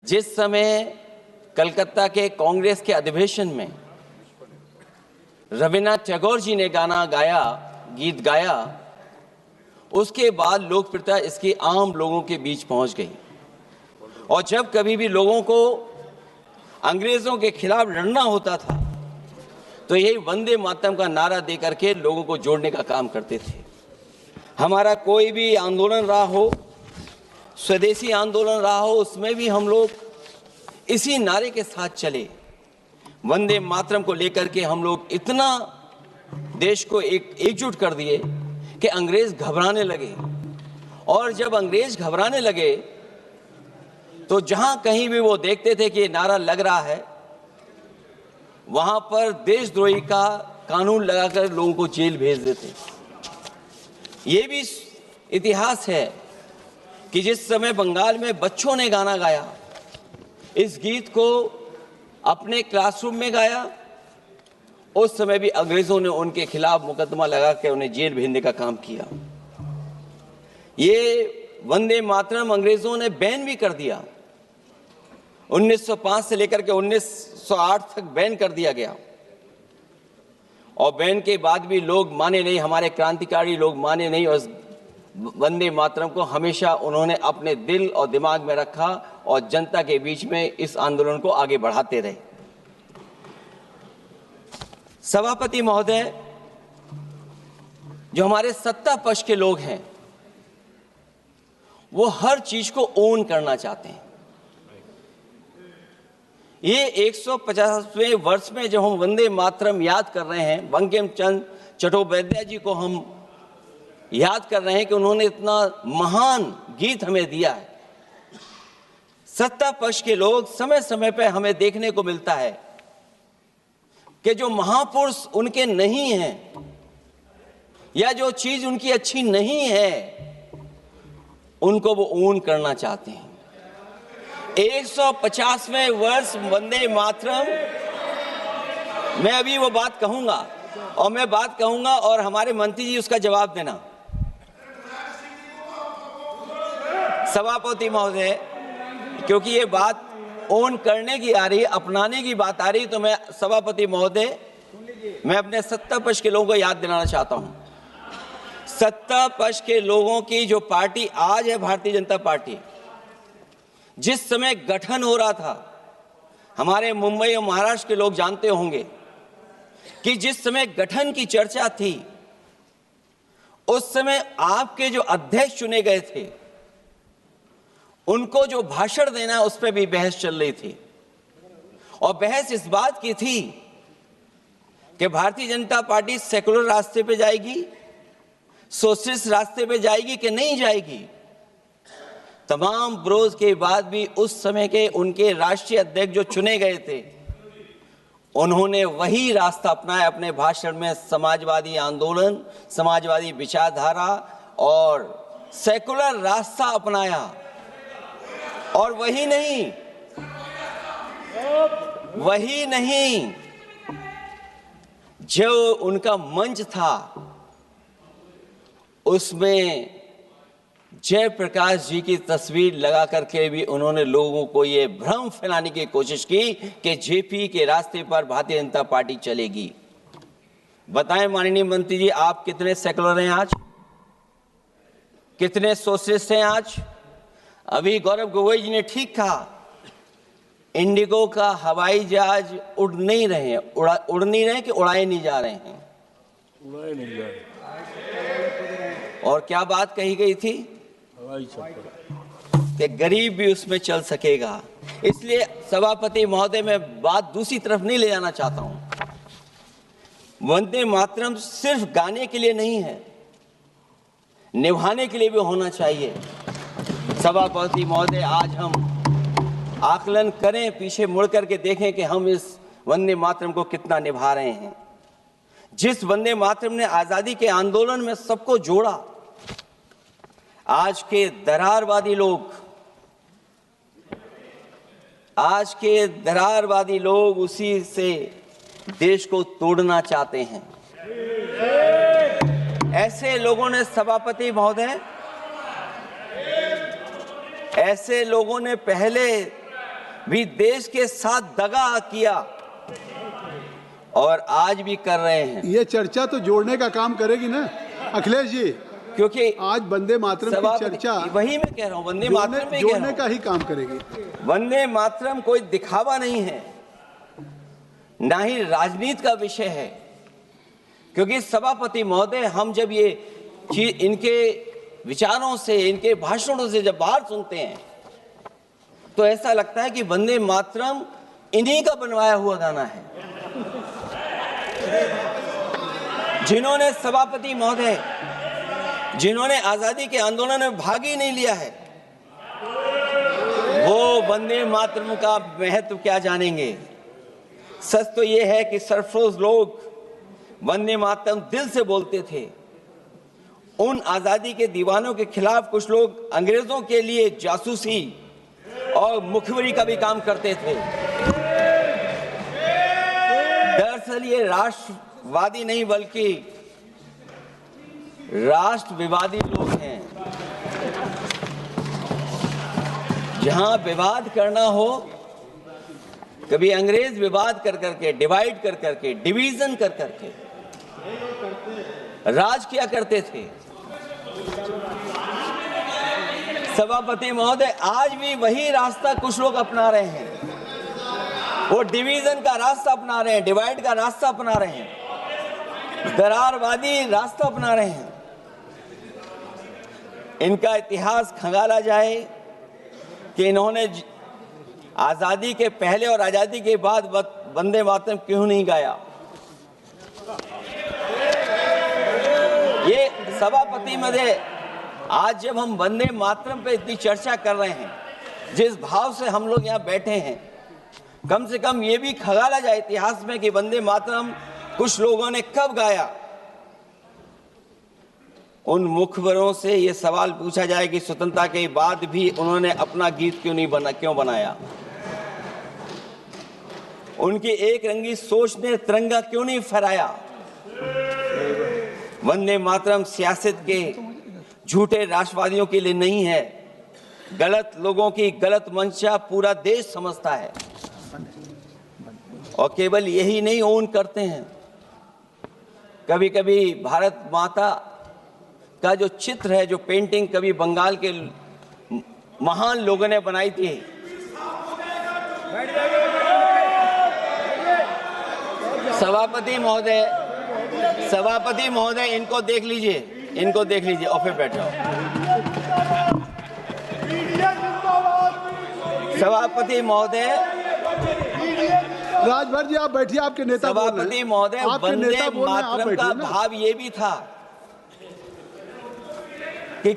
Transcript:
जिस समय कलकत्ता के कांग्रेस के अधिवेशन में रविन्द्रनाथ टैगोर जी ने गीत गाया, उसके बाद लोकप्रियता इसकी आम लोगों के बीच पहुंच गई। और जब कभी भी लोगों को अंग्रेजों के खिलाफ लड़ना होता था तो यही वंदे मातरम का नारा दे करके लोगों को जोड़ने का काम करते थे। हमारा कोई भी आंदोलन रहा हो, स्वदेशी आंदोलन रहा हो, उसमें भी हम लोग इसी नारे के साथ चले। वंदे मातरम को लेकर के हम लोग इतना देश को एकजुट कर दिए कि अंग्रेज घबराने लगे। और जब अंग्रेज घबराने लगे तो जहां कहीं भी वो देखते थे कि ये नारा लग रहा है, वहां पर देशद्रोही का कानून लगाकर लोगों को जेल भेज देते। ये भी इतिहास है कि जिस समय बंगाल में बच्चों ने गाना गाया, इस गीत को अपने क्लासरूम में गाया, उस समय भी अंग्रेजों ने उनके खिलाफ मुकदमा लगा के उन्हें जेल भेजने का काम किया। ये वंदे मातरम अंग्रेजों ने बैन भी कर दिया। 1905 से लेकर के 1908 तक बैन कर दिया गया। और बैन के बाद भी लोग माने नहीं, हमारे क्रांतिकारी लोग माने नहीं, और वंदे मातरम को हमेशा उन्होंने अपने दिल और दिमाग में रखा और जनता के बीच में इस आंदोलन को आगे बढ़ाते रहे। सभापति महोदय, जो हमारे सत्ता पक्ष के लोग हैं वो हर चीज को ओन करना चाहते हैं। ये 150वें वर्ष में जब हम वंदे मातरम याद कर रहे हैं, बंकिम चंद्र चट्टोपाध्याय जी को हम याद कर रहे हैं कि उन्होंने इतना महान गीत हमें दिया है। सत्ता पक्ष के लोग समय समय पर हमें देखने को मिलता है कि जो महापुरुष उनके नहीं हैं या जो चीज उनकी अच्छी नहीं है, उनको वो ओन करना चाहते हैं। 150वें वर्ष वंदे मातरम, मैं अभी वो बात कहूंगा और मैं बात कहूंगा और हमारे मंत्री जी उसका जवाब देना। सभापति महोदय, क्योंकि ये बात ओन करने की आ रही है, अपनाने की बात आ रही है, तो मैं सभापति महोदय, मैं अपने सत्ता पक्ष के लोगों को याद दिलाना चाहता हूं। सत्ता पक्ष के लोगों की जो पार्टी आज है, भारतीय जनता पार्टी, जिस समय गठन हो रहा था, हमारे मुंबई और महाराष्ट्र के लोग जानते होंगे कि जिस समय गठन की चर्चा थी, उस समय आपके जो अध्यक्ष चुने गए थे, उनको जो भाषण देना है उस पर भी बहस चल रही थी। और बहस इस बात की थी कि भारतीय जनता पार्टी सेकुलर रास्ते पे जाएगी, सोशलिस्ट रास्ते पे जाएगी कि नहीं जाएगी। तमाम विरोध के बाद भी उस समय के उनके राष्ट्रीय अध्यक्ष जो चुने गए थे, उन्होंने वही रास्ता अपनाया अपने भाषण में। समाजवादी आंदोलन, समाजवादी विचारधारा और सेकुलर रास्ता अपनाया। और वही नहीं, जो उनका मंच था उसमें जयप्रकाश जी की तस्वीर लगा करके भी उन्होंने लोगों को ये भ्रम फैलाने की कोशिश की कि जेपी के रास्ते पर भारतीय जनता पार्टी चलेगी। बताएं माननीय मंत्री जी, आप कितने सेकुलर हैं आज, कितने सोशलिस्ट हैं आज? अभी गौरव गोगोई जी ने ठीक कहा, इंडिगो का हवाई जहाज उड़ नहीं रहे हैं, उड़ नहीं रहे कि उड़ाए नहीं जा रहे हैं? उड़ाए नहीं जा रहे। और क्या बात कही गई थी कि गरीब भी उसमें चल सकेगा। इसलिए सभापति महोदय, मैं बात दूसरी तरफ नहीं ले जाना चाहता हूं। वंदे मातरम सिर्फ गाने के लिए नहीं है, निभाने के लिए भी होना चाहिए। सभापति महोदय, आज हम आकलन करें, पीछे मुड़ करके देखें कि हम इस वंदे मातरम को कितना निभा रहे हैं। जिस वंदे मातरम ने आजादी के आंदोलन में सबको जोड़ा, आज के दरारवादी लोग उसी से देश को तोड़ना चाहते हैं। ऐसे लोगों ने, सभापति महोदय, ऐसे लोगों ने पहले भी देश के साथ दगा किया और आज भी कर रहे हैं। ये चर्चा तो जोड़ने का काम करेगी ना अखिलेश जी, क्योंकि आज वंदे मातरम की चर्चा वही मैं कह रहा हूं, वंदे मातरम में जोड़ने का ही काम करेगी। वंदे मातरम कोई दिखावा नहीं है, ना ही राजनीति का विषय है। क्योंकि सभापति महोदय, हम जब ये चीज इनके विचारों से, इनके भाषणों से जब बाहर सुनते हैं तो ऐसा लगता है कि वंदे मातरम इन्हीं का बनवाया हुआ गाना है। जिन्होंने सभापति महोदय, जिन्होंने आजादी के आंदोलन में भाग ही नहीं लिया है, वो वंदे मातरम का महत्व क्या जानेंगे। सच तो ये है कि सरफरोश लोग वंदे मातरम दिल से बोलते थे। उन आजादी के दीवानों के खिलाफ कुछ लोग अंग्रेजों के लिए जासूसी और मुखबिरी का भी काम करते थे। दरअसल ये राष्ट्रवादी नहीं बल्कि राष्ट्र विवादी लोग हैं। जहां विवाद करना हो, कभी अंग्रेज विवाद कर करके, डिवाइड कर करके, डिवीजन कर करके राज किया करते थे। सभापति महोदय, आज भी वही रास्ता कुछ लोग अपना रहे हैं। वो डिवीजन का रास्ता अपना रहे हैं, डिवाइड का रास्ता अपना रहे हैं, दरारवादी रास्ता अपना रहे हैं। इनका इतिहास खंगाला जाए कि इन्होंने आजादी के पहले और आजादी के बाद वंदे मातरम क्यों नहीं गाया। ये सभापति महोदय, आज जब हम वंदे मातरम पे इतनी चर्चा कर रहे हैं, जिस भाव से हम लोग यहाँ बैठे हैं, कम से कम ये भी खंगाला जाए इतिहास में कि वंदे मातरम कुछ लोगों ने कब गाया। उन मुखबरों से ये सवाल पूछा जाए कि स्वतंत्रता के बाद भी उन्होंने अपना गीत क्यों बनाया। उनकी एक रंगी सोच ने तिरंगा क्यों नहीं फहराया। वंदे मातरम सियासत के झूठे राष्ट्रवादियों के लिए नहीं है। गलत लोगों की गलत मंशा पूरा देश समझता है और केवल यही नहीं ओन करते हैं। कभी कभी भारत माता का जो चित्र है, जो पेंटिंग कभी बंगाल के महान लोगों ने बनाई थी, सभापति महोदय इनको देख लीजिए, इनको देख लीजिए और फिर बैठ जाओ। सभापति महोदय, राजभर जी आप बैठिए, आपके नेता बोल रहे हैं। सभापति महोदय, वंदे मातरम का भाव ये भी था कि